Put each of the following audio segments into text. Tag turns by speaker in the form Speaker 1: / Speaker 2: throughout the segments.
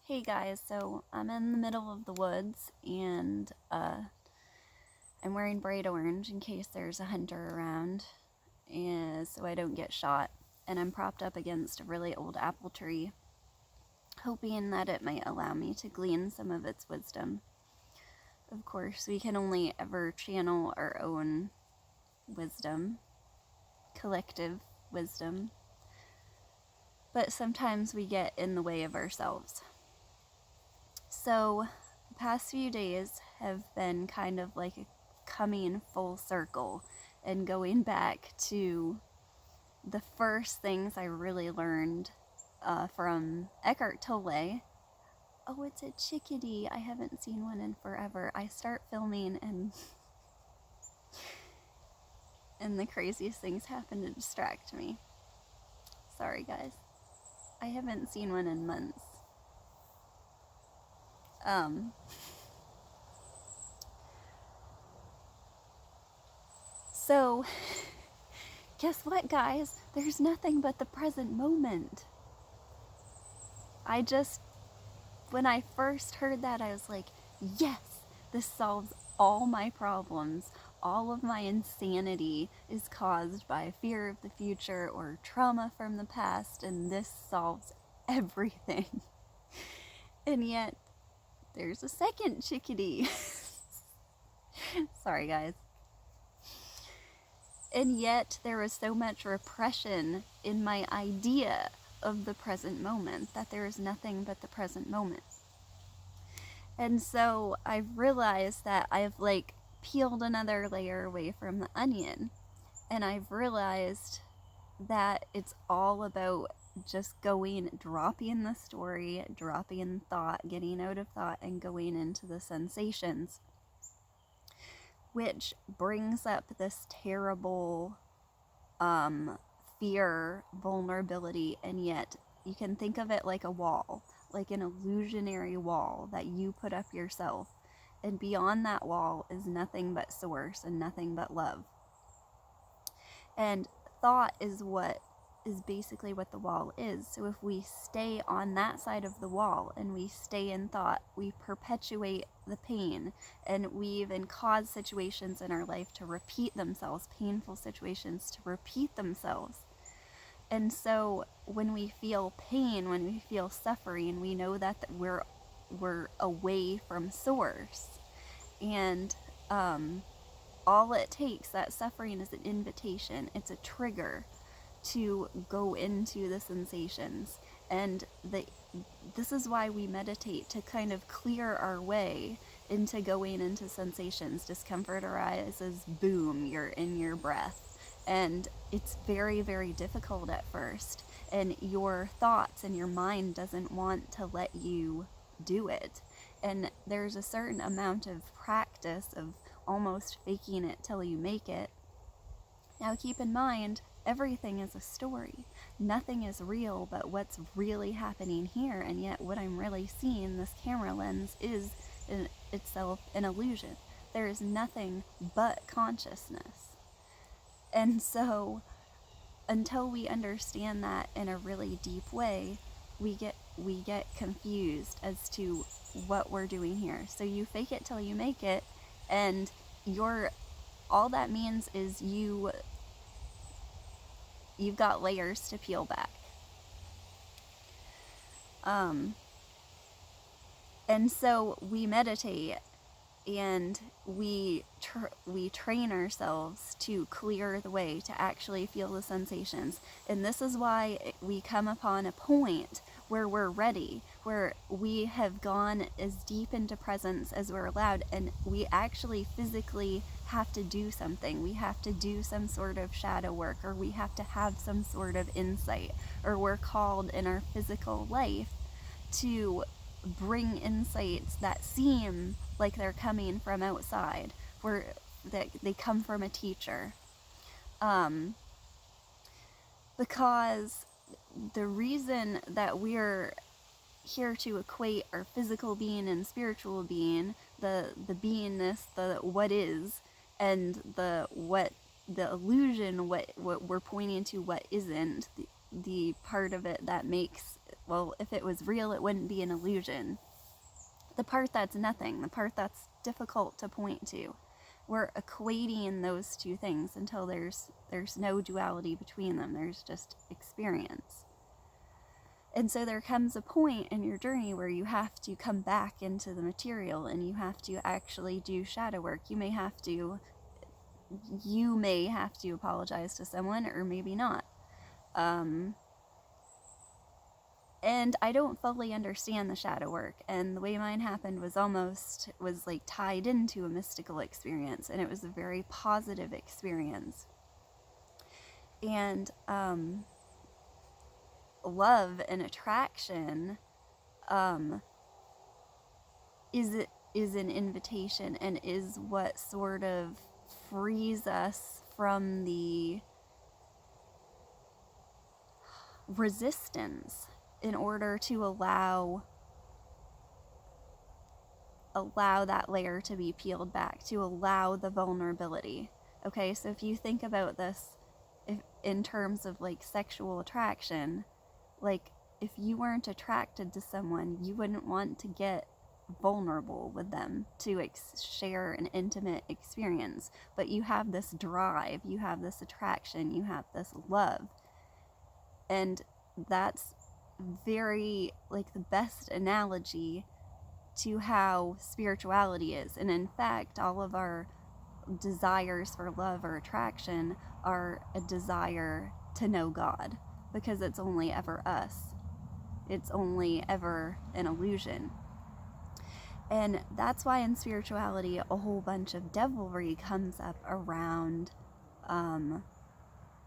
Speaker 1: Hey guys, so I'm in the middle of the woods and I'm wearing bright orange in case there's a hunter around and so I don't get shot. And I'm propped up against a really old apple tree, hoping that it might allow me to glean some of its wisdom. Of course, we can only ever channel our own wisdom, collective wisdom, but sometimes we get in the way of ourselves. So, the past few days have been kind of like a coming full circle and going back to the first things I really learned from Eckhart Tolle. Oh, it's a chickadee. I haven't seen one in forever. I start filming and the craziest things happen to distract me. Sorry, guys. I haven't seen one in months. Um, so guess what, guys? There's nothing but the present moment. When I first heard that, I was like, yes, this solves all my problems. All of my insanity is caused by fear of the future or trauma from the past, and this solves everything. And yet, there's a second chickadee. Sorry, guys. And yet, there was so much repression in my idea of the present moment that there is nothing but the present moment. And so I've realized that I've peeled another layer away from the onion. And I've realized that it's all about just dropping the story, dropping thought, getting out of thought, and going into the sensations, which brings up this terrible fear, vulnerability, and yet you can think of it like a wall, like an illusionary wall that you put up yourself. And beyond that wall is nothing but source and nothing but love. And thought is basically what the wall is. So if we stay on that side of the wall and we stay in thought, we perpetuate the pain, and we even cause situations in our life to repeat themselves, painful situations to repeat themselves. And so when we feel pain, when we feel suffering, we know that we're away from source. And all it takes, that suffering is an invitation. It's a trigger to go into the sensations. And this is why we meditate, to kind of clear our way into going into sensations. Discomfort arises, boom, you're in your breath. And it's very, very difficult at first. And your thoughts and your mind doesn't want to let you do it. And there's a certain amount of practice of almost faking it till you make it. Now keep in mind, everything is a story. Nothing is real but what's really happening here, and yet what I'm really seeing, this camera lens, is in itself an illusion. There is nothing but consciousness. And so, until we understand that in a really deep way, we get confused as to what we're doing here. So you fake it till you make it, and all that means is you've got layers to peel back. And so we meditate and we train ourselves to clear the way to actually feel the sensations. And this is why we come upon a point where we're ready, where we have gone as deep into presence as we're allowed, and we actually physically have to do something. We have to do some sort of shadow work, or we have to have some sort of insight, or we're called in our physical life to bring insights that seem like they're coming from outside, where that they come from a teacher. Because the reason that we're here to equate our physical being and spiritual being, the beingness, the what is, and the illusion, what we're pointing to, what isn't, the part of it that makes, well, if it was real, it wouldn't be an illusion. The part that's nothing, the part that's difficult to point to. We're equating those two things until there's no duality between them. There's just experience. And so there comes a point in your journey where you have to come back into the material and you have to actually do shadow work. You may have to apologize to someone, or maybe not. And I don't fully understand the shadow work, and the way mine happened was like tied into a mystical experience, and it was a very positive experience. And love and attraction is an invitation, and is what sort of frees us from the resistance in order to allow that layer to be peeled back, to allow the vulnerability. Okay, so if you think about this in terms of like sexual attraction, like if you weren't attracted to someone, you wouldn't want to get vulnerable with them to share an intimate experience. But you have this drive, you have this attraction, you have this love. And that's very like the best analogy to how spirituality is. And in fact, all of our desires for love or attraction are a desire to know God, because it's only ever us. It's only ever an illusion. And that's why in spirituality a whole bunch of devilry comes up around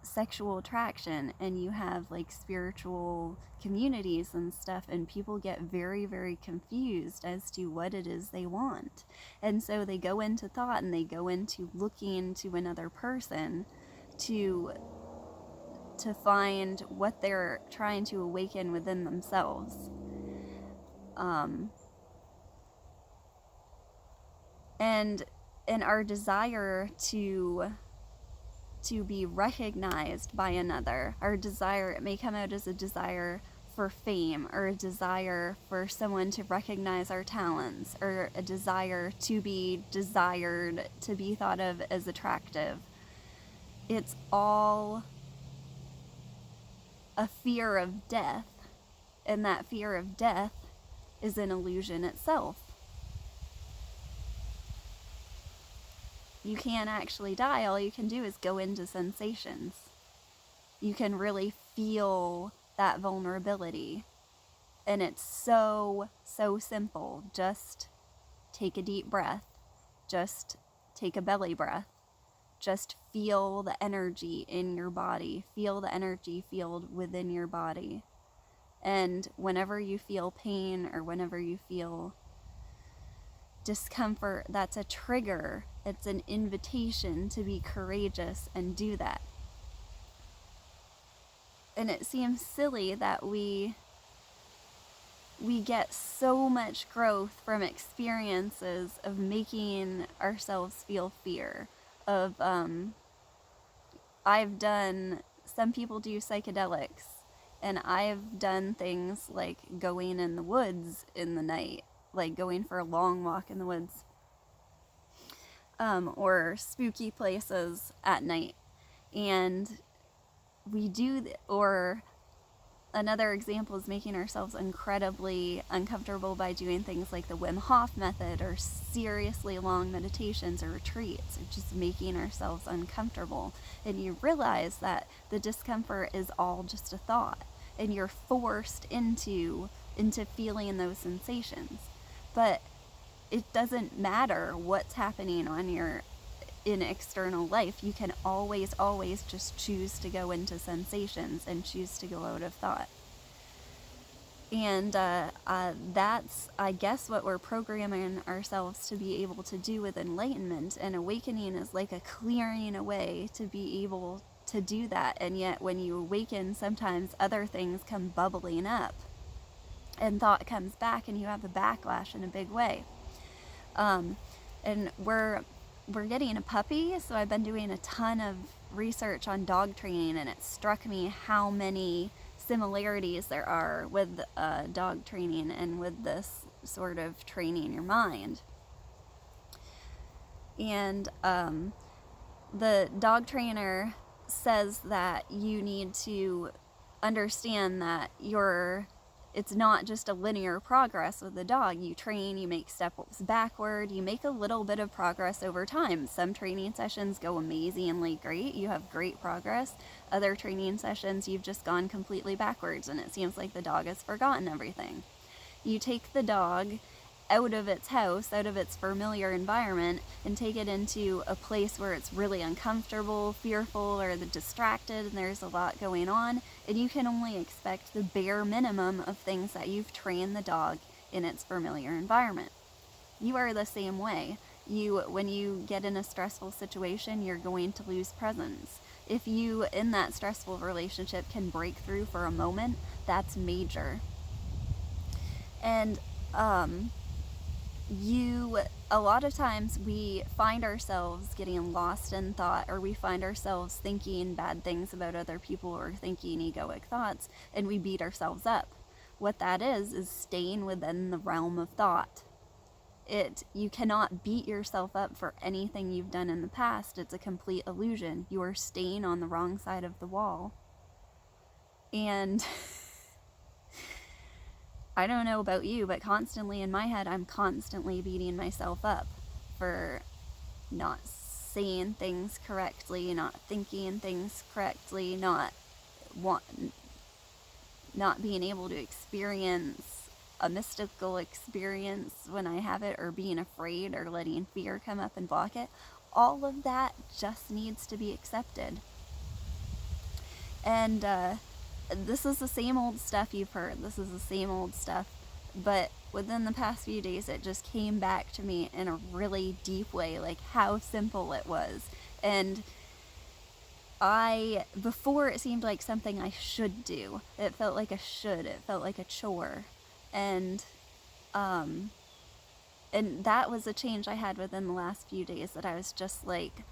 Speaker 1: sexual attraction, and you have like spiritual communities and stuff, and people get very, very confused as to what it is they want. And so they go into thought, and they go into looking to another person to find what they're trying to awaken within themselves. And our desire to be recognized by another, our desire, it may come out as a desire for fame, or a desire for someone to recognize our talents, or a desire to be desired, to be thought of as attractive. It's all a fear of death, and that fear of death is an illusion itself. You can't actually die. All you can do is go into sensations. You can really feel that vulnerability. And it's so, so simple. Just take a deep breath. Just take a belly breath. Just feel the energy in your body. Feel the energy field within your body. And whenever you feel pain, or whenever you feel discomfort, that's a trigger. It's an invitation to be courageous and do that. And it seems silly that we get so much growth from experiences of making ourselves feel fear. Of some people do psychedelics, and I've done things like going in the woods in the night, like going for a long walk in the woods, or spooky places at night. And or another example is making ourselves incredibly uncomfortable by doing things like the Wim Hof method, or seriously long meditations or retreats, or just making ourselves uncomfortable. And you realize that the discomfort is all just a thought, and you're forced into feeling those sensations. But it doesn't matter what's happening in external life. You can always just choose to go into sensations and choose to go out of thought. And that's, I guess, what we're programming ourselves to be able to do with enlightenment. And awakening is like a clearing away to be able to do that. And yet when you awaken, sometimes other things come bubbling up, and thought comes back, and you have a backlash in a big way. And we're getting a puppy, so I've been doing a ton of research on dog training, and it struck me how many similarities there are with dog training and with this sort of training your mind. And the dog trainer says that you need to understand that it's not just a linear progress with the dog. You train, you make steps backward, you make a little bit of progress over time. Some training sessions go amazingly great, you have great progress. Other training sessions, you've just gone completely backwards and it seems like the dog has forgotten everything. You take the dog out of its house, out of its familiar environment, and take it into a place where it's really uncomfortable, fearful, or distracted, and there's a lot going on, and you can only expect the bare minimum of things that you've trained the dog in its familiar environment. You are the same way. When you get in a stressful situation, you're going to lose presence. If you, in that stressful relationship, can break through for a moment, that's major. And a lot of times we find ourselves getting lost in thought, or we find ourselves thinking bad things about other people or thinking egoic thoughts, and we beat ourselves up. What that is staying within the realm of thought. You cannot beat yourself up for anything you've done in the past. It's a complete illusion. You are staying on the wrong side of the wall. And I don't know about you, but constantly in my head, I'm constantly beating myself up for not saying things correctly, not thinking things correctly, not being able to experience a mystical experience when I have it, or being afraid, or letting fear come up and block it. All of that just needs to be accepted. And this is the same old stuff you've heard. This is the same old stuff. But within the past few days, it just came back to me in a really deep way, like how simple it was. And before it seemed like something I should do. It felt like a should. It felt like a chore. And that was a change I had within the last few days, that I was just like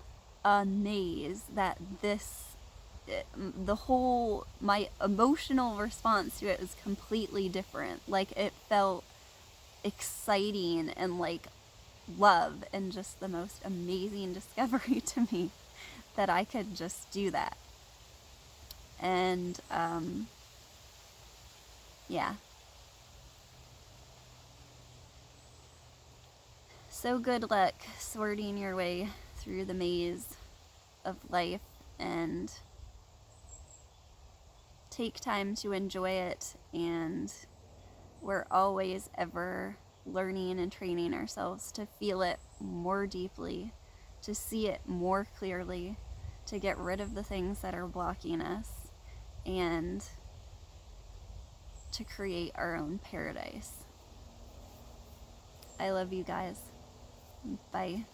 Speaker 1: amazed that my emotional response to it was completely different. Like, it felt exciting and like love, and just the most amazing discovery to me that I could just do that. And yeah. So good luck sorting your way through the maze of life, and take time to enjoy it. And we're always ever learning and training ourselves to feel it more deeply, to see it more clearly, to get rid of the things that are blocking us, and to create our own paradise. I love you guys. Bye.